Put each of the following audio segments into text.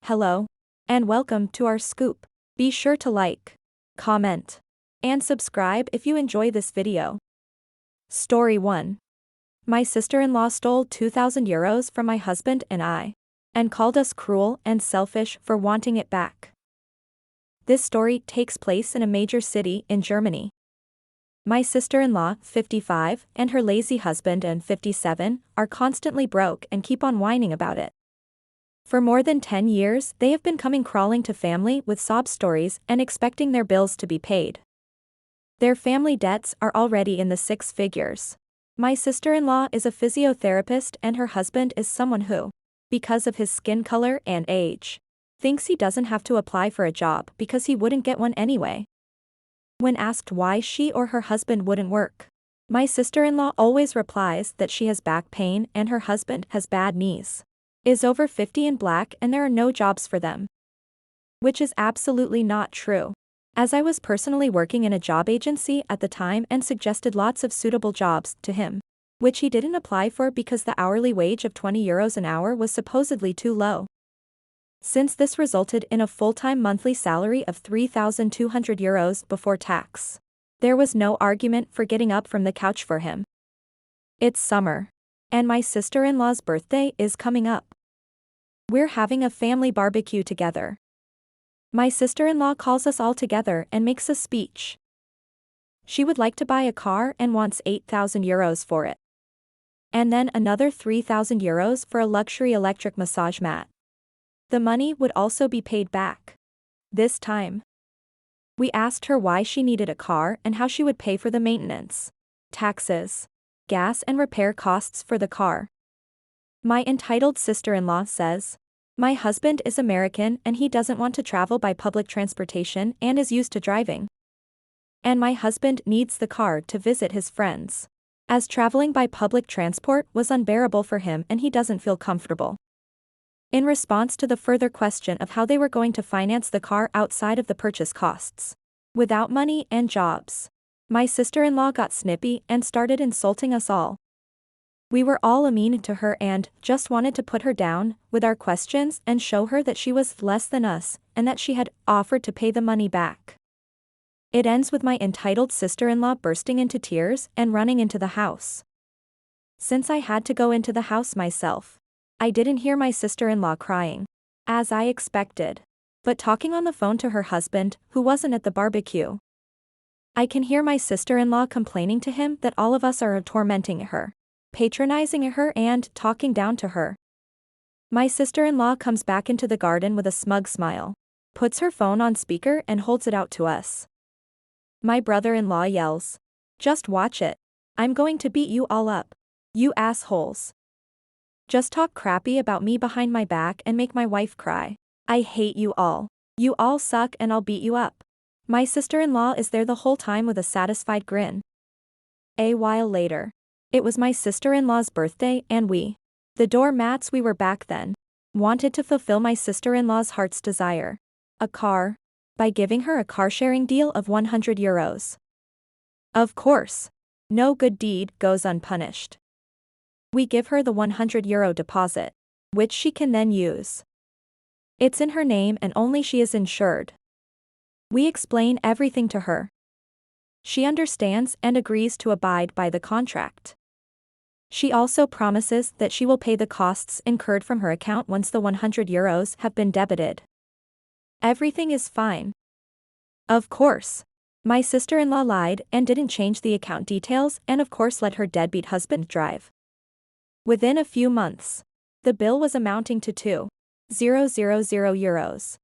Hello, and welcome to our scoop. Be sure to like, comment, and subscribe if you enjoy this video. Story 1. My sister-in-law stole 2,000 euros from my husband and called us cruel and selfish for wanting it back. This story takes place in a major city in Germany. My sister-in-law, 55, and her lazy husband, 57, are constantly broke and keep on whining about it. For more than 10 years, they have been coming crawling to family with sob stories and expecting their bills to be paid. Their family debts are already in the six figures. My sister-in-law is a physiotherapist and her husband is someone who, because of his skin color and age, thinks he doesn't have to apply for a job because he wouldn't get one anyway. When asked why she or her husband wouldn't work, my sister-in-law always replies that she has back pain and her husband has bad knees, is over 50 and black and there are no jobs for them. Which is absolutely not true, as I was personally working in a job agency at the time and suggested lots of suitable jobs to him, which he didn't apply for because the hourly wage of 20 euros an hour was supposedly too low. Since this resulted in a full-time monthly salary of 3,200 euros before tax, there was no argument for getting up from the couch for him. It's summer, and my sister-in-law's birthday is coming up. We're having a family barbecue together. My sister-in-law calls us all together and makes a speech. She would like to buy a car and wants 8,000 euros for it. And then another 3,000 euros for a luxury electric massage mat. The money would also be paid back. This time. We asked her why she needed a car and how she would pay for the maintenance, taxes, gas and repair costs for the car. My entitled sister-in-law says, "My husband is American and he doesn't want to travel by public transportation and is used to driving. And my husband needs the car to visit his friends, as traveling by public transport was unbearable for him and he doesn't feel comfortable." In response to the further question of how they were going to finance the car outside of the purchase costs, without money and jobs, my sister-in-law got snippy and started insulting us all. We were all mean to her and just wanted to put her down with our questions and show her that she was less than us and that she had offered to pay the money back. It ends with my entitled sister-in-law bursting into tears and running into the house. Since I had to go into the house myself, I didn't hear my sister-in-law crying, as I expected, but talking on the phone to her husband, who wasn't at the barbecue. I can hear my sister-in-law complaining to him that all of us are tormenting her, patronizing her and talking down to her. My sister-in-law comes back into the garden with a smug smile, puts her phone on speaker and holds it out to us. My brother-in-law yells, "Just watch it. I'm going to beat you all up. You assholes. Just talk crappy about me behind my back and make my wife cry. I hate you all. You all suck and I'll beat you up." My sister-in-law is there the whole time with a satisfied grin. A while later, it was my sister-in-law's birthday and the doormats we were back then, wanted to fulfill my sister-in-law's heart's desire, a car, by giving her a car-sharing deal of 100 euros. Of course, no good deed goes unpunished. We give her the 100 euro deposit, which she can then use. It's in her name and only she is insured. We explain everything to her. She understands and agrees to abide by the contract. She also promises that she will pay the costs incurred from her account once the 100 euros have been debited. Everything is fine. Of course, my sister-in-law lied and didn't change the account details and of course let her deadbeat husband drive. Within a few months, the bill was amounting to 2,000 euros.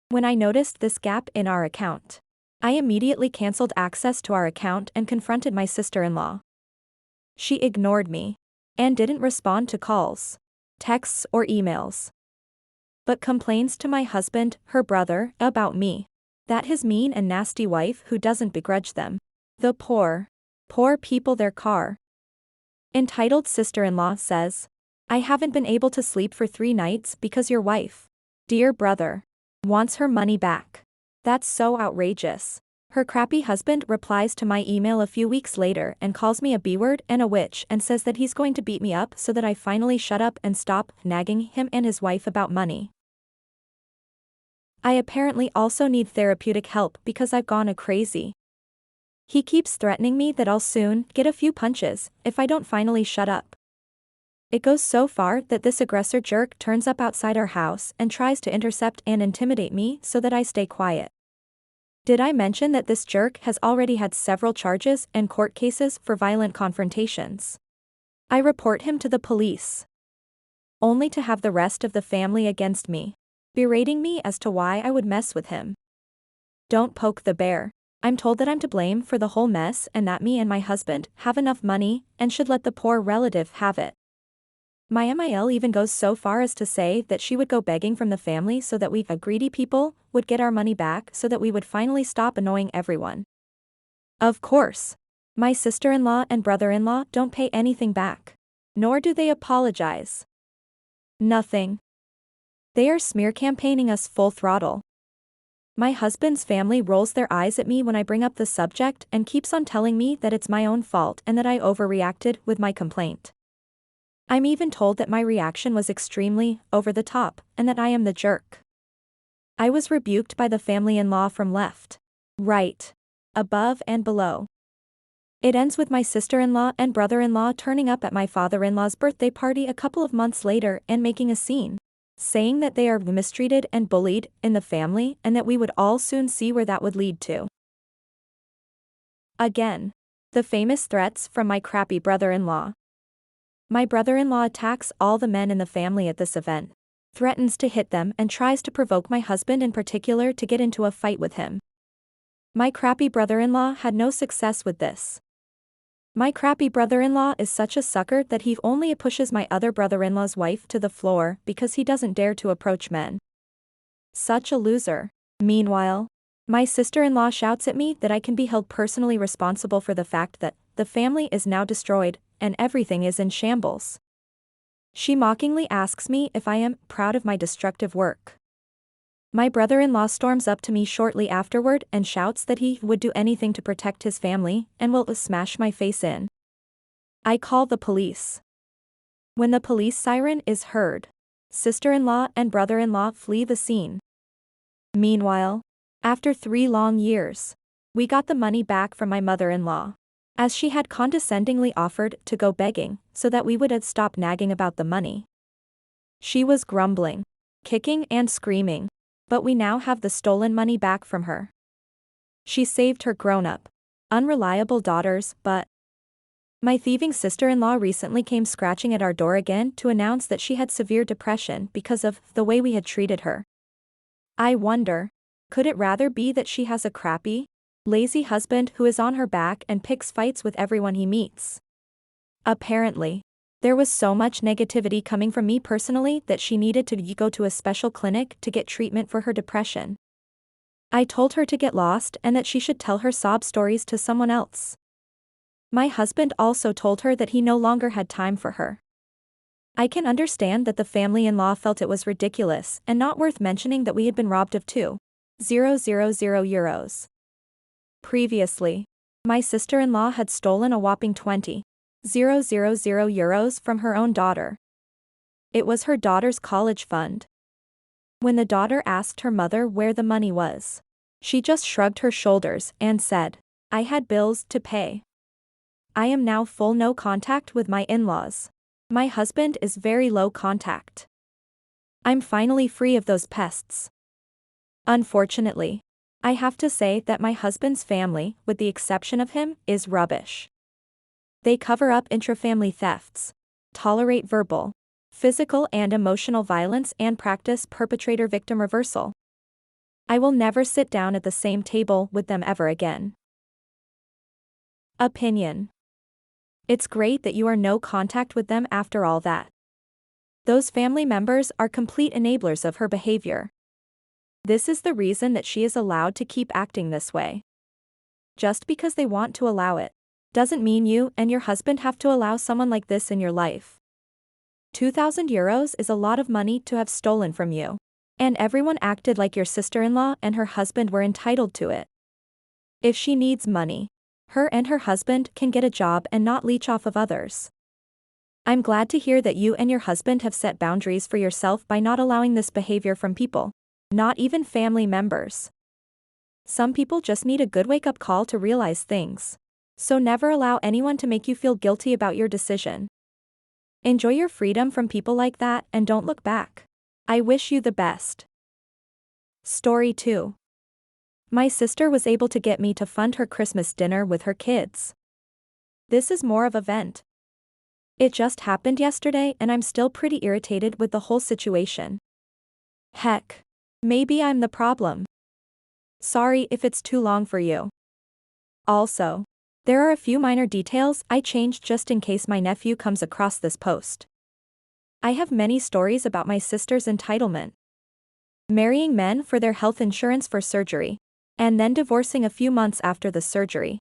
When I noticed this gap in our account, I immediately cancelled access to our account and confronted my sister-in-law. She ignored me and didn't respond to calls, texts or emails, but complains to my husband, her brother, about me, that his mean and nasty wife who doesn't begrudge them, the poor people, their car. Entitled sister-in-law says, "I haven't been able to sleep for 3 nights because your wife, dear brother, wants her money back. That's so outrageous." Her crappy husband replies to my email a few weeks later and calls me a B-word and a witch and says that he's going to beat me up so that I finally shut up and stop nagging him and his wife about money. I apparently also need therapeutic help because I've gone crazy. He keeps threatening me that I'll soon get a few punches if I don't finally shut up. It goes so far that this aggressor jerk turns up outside our house and tries to intercept and intimidate me so that I stay quiet. Did I mention that this jerk has already had several charges and court cases for violent confrontations? I report him to the police, only to have the rest of the family against me, berating me as to why I would mess with him. Don't poke the bear. I'm told that I'm to blame for the whole mess and that me and my husband have enough money and should let the poor relative have it. My MIL even goes so far as to say that she would go begging from the family so that we, greedy people, would get our money back so that we would finally stop annoying everyone. Of course. My sister-in-law and brother-in-law don't pay anything back. Nor do they apologize. Nothing. They are smear campaigning us full throttle. My husband's family rolls their eyes at me when I bring up the subject and keeps on telling me that it's my own fault and that I overreacted with my complaint. I'm even told that my reaction was extremely over the top and that I am the jerk. I was rebuked by the family-in-law from left, right, above and below. It ends with my sister-in-law and brother-in-law turning up at my father-in-law's birthday party a couple of months later and making a scene, saying that they are mistreated and bullied in the family and that we would all soon see where that would lead to. Again, the famous threats from my crappy brother-in-law. My brother-in-law attacks all the men in the family at this event, threatens to hit them and tries to provoke my husband in particular to get into a fight with him. My crappy brother-in-law had no success with this. My crappy brother-in-law is such a sucker that he only pushes my other brother-in-law's wife to the floor because he doesn't dare to approach men. Such a loser. Meanwhile, my sister-in-law shouts at me that I can be held personally responsible for the fact that the family is now destroyed and everything is in shambles. She mockingly asks me if I am proud of my destructive work. My brother-in-law storms up to me shortly afterward and shouts that he would do anything to protect his family and will smash my face in. I call the police. When the police siren is heard, sister-in-law and brother-in-law flee the scene. Meanwhile, after 3 long years, we got the money back from my mother-in-law, as she had condescendingly offered to go begging so that we would stop nagging about the money. She was grumbling, kicking and screaming, but we now have the stolen money back from her. She saved her grown-up, unreliable daughters, but my thieving sister-in-law recently came scratching at our door again to announce that she had severe depression because of the way we had treated her. I wonder, could it rather be that she has a crappy, lazy husband who is on her back and picks fights with everyone he meets? Apparently, there was so much negativity coming from me personally that she needed to go to a special clinic to get treatment for her depression. I told her to get lost and that she should tell her sob stories to someone else. My husband also told her that he no longer had time for her. I can understand that the family-in-law felt it was ridiculous and not worth mentioning that we had been robbed of 2,000 euros. Previously, my sister-in-law had stolen a whopping 20,000 euros from her own daughter. It was her daughter's college fund. When the daughter asked her mother where the money was, she just shrugged her shoulders and said, "I had bills to pay." I am now full no contact with my in-laws. My husband is very low contact. I'm finally free of those pests. Unfortunately, I have to say that my husband's family, with the exception of him, is rubbish. They cover up intrafamily thefts, tolerate verbal, physical and emotional violence and practice perpetrator-victim reversal. I will never sit down at the same table with them ever again. Opinion. It's great that you are no contact with them after all that. Those family members are complete enablers of her behavior. This is the reason that she is allowed to keep acting this way. Just because they want to allow it, doesn't mean you and your husband have to allow someone like this in your life. 2,000 euros is a lot of money to have stolen from you. And everyone acted like your sister-in-law and her husband were entitled to it. If she needs money, her and her husband can get a job and not leech off of others. I'm glad to hear that you and your husband have set boundaries for yourself by not allowing this behavior from people. Not even family members. Some people just need a good wake-up call to realize things. So never allow anyone to make you feel guilty about your decision. Enjoy your freedom from people like that and don't look back. I wish you the best. Story 2. My sister was able to get me to fund her Christmas dinner with her kids. This is more of an event. It just happened yesterday and I'm still pretty irritated with the whole situation. Heck. Maybe I'm the problem. Sorry if it's too long for you. Also, there are a few minor details I changed just in case my nephew comes across this post. I have many stories about my sister's entitlement. Marrying men for their health insurance for surgery, and then divorcing a few months after the surgery.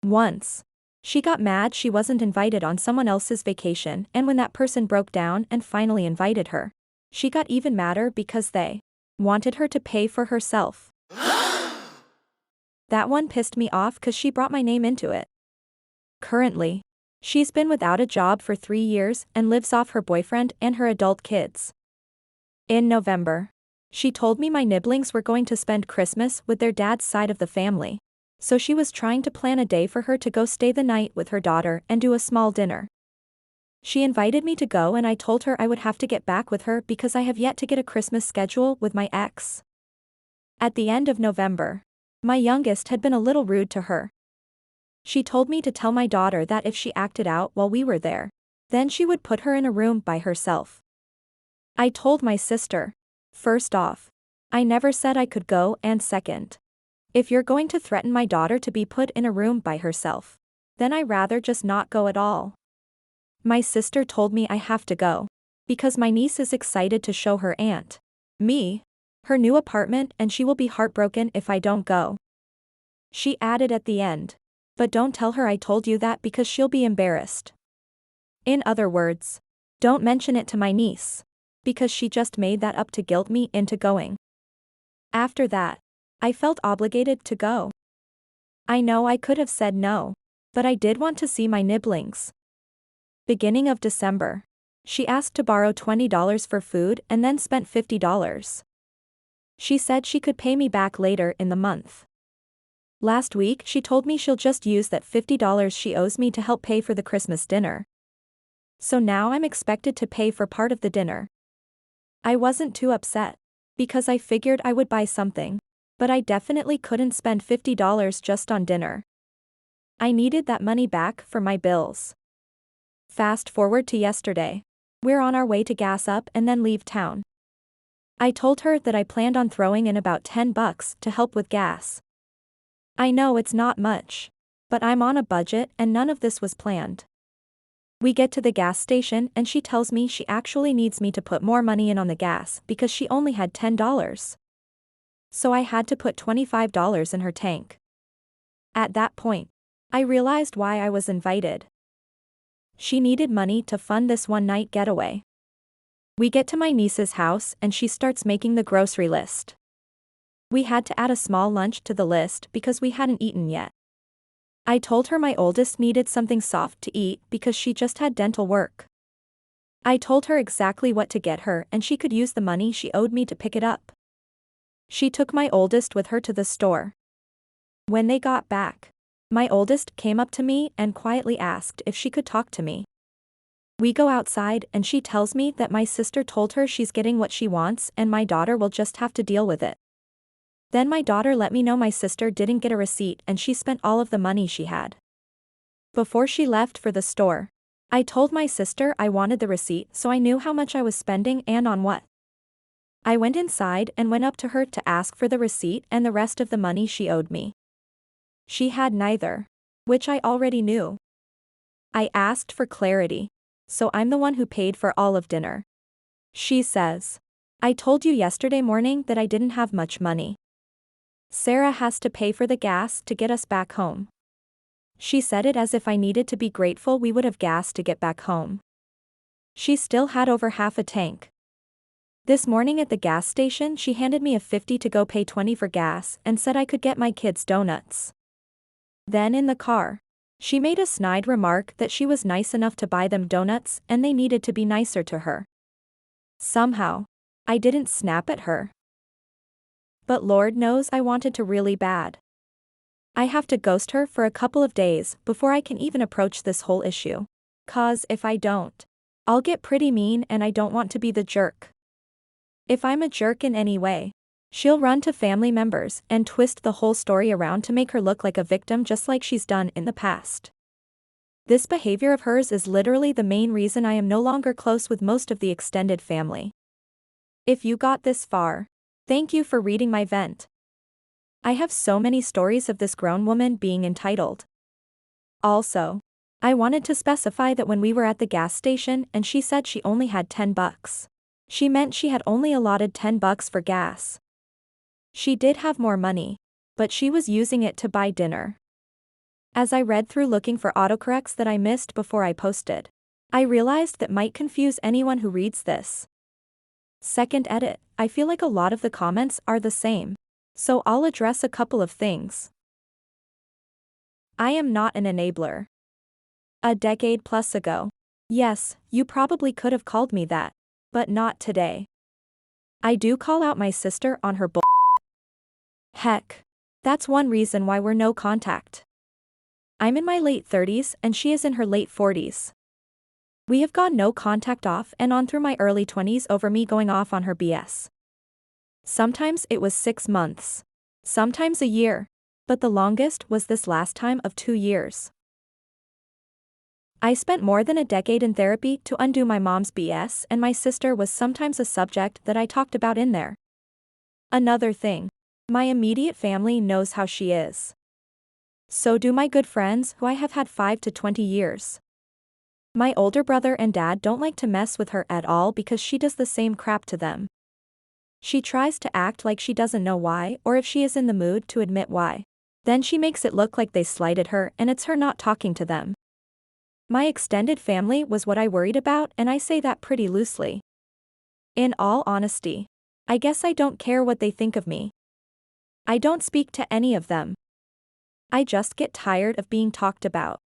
Once, she got mad she wasn't invited on someone else's vacation, and when that person broke down and finally invited her, she got even madder because they wanted her to pay for herself. That one pissed me off cause she brought my name into it. Currently, she's been without a job for 3 years and lives off her boyfriend and her adult kids. In November, she told me my nibblings were going to spend Christmas with their dad's side of the family, so she was trying to plan a day for her to go stay the night with her daughter and do a small dinner. She invited me to go and I told her I would have to get back with her because I have yet to get a Christmas schedule with my ex. At the end of November, my youngest had been a little rude to her. She told me to tell my daughter that if she acted out while we were there, then she would put her in a room by herself. I told my sister, first off, I never said I could go, and second, if you're going to threaten my daughter to be put in a room by herself, then I'd rather just not go at all. My sister told me I have to go, because my niece is excited to show her aunt, me, her new apartment, and she will be heartbroken if I don't go. She added at the end, but don't tell her I told you that because she'll be embarrassed. In other words, don't mention it to my niece, because she just made that up to guilt me into going. After that, I felt obligated to go. I know I could have said no, but I did want to see my nibblings. Beginning of December, she asked to borrow $20 for food and then spent $50. She said she could pay me back later in the month. Last week she told me she'll just use that $50 she owes me to help pay for the Christmas dinner. So now I'm expected to pay for part of the dinner. I wasn't too upset, because I figured I would buy something, but I definitely couldn't spend $50 just on dinner. I needed that money back for my bills. Fast forward to yesterday. We're on our way to gas up and then leave town. I told her that I planned on throwing in about $10 to help with gas. I know it's not much, but I'm on a budget and none of this was planned. We get to the gas station and she tells me she actually needs me to put more money in on the gas because she only had $10. So I had to put $25 in her tank. At that point, I realized why I was invited. She needed money to fund this one-night getaway. We get to my niece's house and she starts making the grocery list. We had to add a small lunch to the list because we hadn't eaten yet. I told her my oldest needed something soft to eat because she just had dental work. I told her exactly what to get her and she could use the money she owed me to pick it up. She took my oldest with her to the store. When they got back, my oldest came up to me and quietly asked if she could talk to me. We go outside and she tells me that my sister told her she's getting what she wants and my daughter will just have to deal with it. Then my daughter let me know my sister didn't get a receipt and she spent all of the money she had. Before she left for the store, I told my sister I wanted the receipt so I knew how much I was spending and on what. I went inside and went up to her to ask for the receipt and the rest of the money she owed me. She had neither, which I already knew. I asked for clarity, so I'm the one who paid for all of dinner. She says, I told you yesterday morning that I didn't have much money. Sarah has to pay for the gas to get us back home. She said it as if I needed to be grateful we would have gas to get back home. She still had over half a tank. This morning at the gas station she handed me a $50 to go pay $20 for gas and said I could get my kids donuts. Then in the car, she made a snide remark that she was nice enough to buy them donuts and they needed to be nicer to her. Somehow, I didn't snap at her. But Lord knows I wanted to really bad. I have to ghost her for a couple of days before I can even approach this whole issue. 'Cause if I don't, I'll get pretty mean and I don't want to be the jerk. If I'm a jerk in any way, she'll run to family members and twist the whole story around to make her look like a victim just like she's done in the past. This behavior of hers is literally the main reason I am no longer close with most of the extended family. If you got this far, thank you for reading my vent. I have so many stories of this grown woman being entitled. Also, I wanted to specify that when we were at the gas station and she said she only had $10, she meant she had only allotted $10 for gas. She did have more money, but she was using it to buy dinner. As I read through looking for autocorrects that I missed before I posted, I realized that might confuse anyone who reads this. Second edit, I feel like a lot of the comments are the same, so I'll address a couple of things. I am not an enabler. A decade plus ago. Yes, you probably could have called me that, but not today. I do call out my sister on her bull. Heck, that's one reason why we're no contact. I'm in my late 30s and she is in her late 40s. We have gone no contact off and on through my early 20s over me going off on her BS. Sometimes it was 6 months. Sometimes a year. But the longest was this last time of 2 years. I spent more than a decade in therapy to undo my mom's BS and my sister was sometimes a subject that I talked about in there. Another thing. My immediate family knows how she is. So do my good friends who I have had 5 to 20 years. My older brother and dad don't like to mess with her at all because she does the same crap to them. She tries to act like she doesn't know why or if she is in the mood to admit why. Then she makes it look like they slighted her and it's her not talking to them. My extended family was what I worried about and I say that pretty loosely. In all honesty, I guess I don't care what they think of me. I don't speak to any of them. I just get tired of being talked about.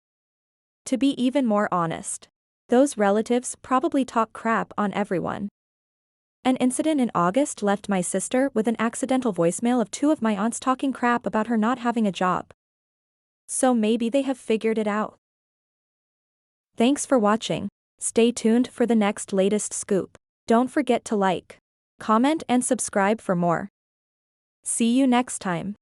To be even more honest, those relatives probably talk crap on everyone. An incident in August left my sister with an accidental voicemail of 2 of my aunts talking crap about her not having a job. So maybe they have figured it out. Thanks for watching. Stay tuned for the next latest scoop. Don't forget to like, comment and subscribe for more. See you next time.